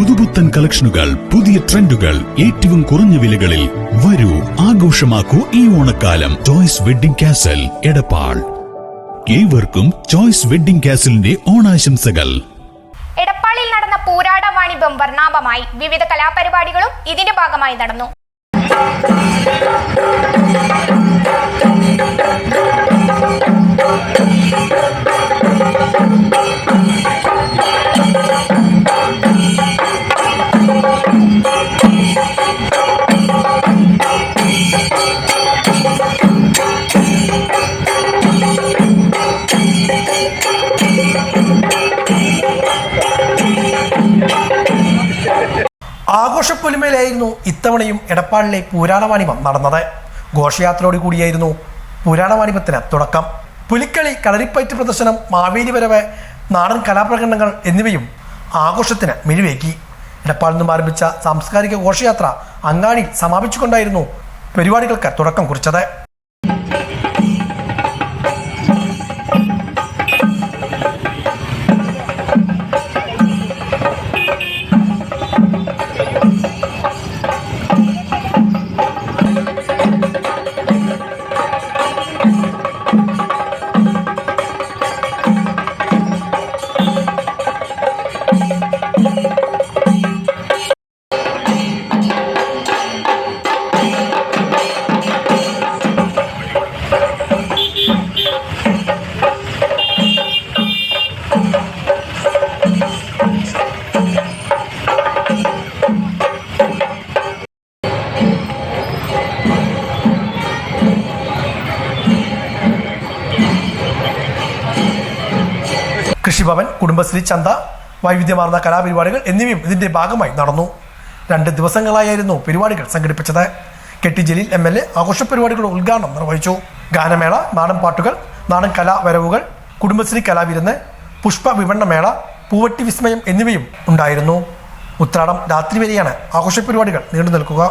പുതുപുത്തൻ കളക്ഷനുകൾ, പുതിയ ട്രെൻഡുകൾ, ഏറ്റവും കുറഞ്ഞ വിലകളിൽ. വരൂ, ആഘോഷമാക്കൂ ഈ ഓണക്കാലം. Choice wedding castle, Edappal. ഏവർക്കും ചോയ്സ് വെഡിംഗ് കാസലിന്റെ ഓണാശംസകൾ. എടപ്പാളിൽ നടന്ന പൂരാട വാണിഭം വർണ്ണാഭമായി. വിവിധ കലാപരിപാടികളും ഇതിന്റെ ഭാഗമായി നടന്നു. ആഘോഷപ്പൊലിമയിലായിരുന്നു ഇത്തവണയും എടപ്പാളിലെ പൂരാടവാണിഭം നടന്നത്. ഘോഷയാത്രയോട് കൂടിയായിരുന്നു പൂരാടവാണിഭത്തിന് തുടക്കം. പുലിക്കളി, കളരിപ്പയറ്റ് പ്രദർശനം, മാവേലി വരവ്, നാടൻ കലാപ്രകടനങ്ങൾ എന്നിവയും ആഘോഷത്തിന് മിഴിവേക്കി. എടപ്പാളിൽ നിന്നും ആരംഭിച്ച സാംസ്കാരിക ഘോഷയാത്ര അങ്ങാടിയിൽ സമാപിച്ചുകൊണ്ടായിരുന്നു പരിപാടികൾക്ക് തുടക്കം കുറിച്ചത്. കൃഷിഭവൻ, കുടുംബശ്രീ ചന്ത, വൈവിധ്യമാർന്ന കലാപരിപാടികൾ എന്നിവയും ഇതിന്റെ ഭാഗമായി നടന്നു. 2 ദിവസങ്ങളായിരുന്നു പരിപാടികൾ സംഘടിപ്പിച്ചത്. കെട്ടി ജലീൽ MLA ആഘോഷ പരിപാടികളുടെ ഉദ്ഘാടനം നിർവഹിച്ചു. ഗാനമേള, നാടൻ പാട്ടുകൾ, നാടൻ കലാവരവുകൾ, കുടുംബശ്രീ കലാവിരുന്ന്, പുഷ്പ വിപണനമേള, പൂവട്ടി വിസ്മയം എന്നിവയും ഉണ്ടായിരുന്നു. ഉത്രാടം രാത്രി വരെയാണ് ആഘോഷ പരിപാടികൾ നീണ്ടു നിൽക്കുക.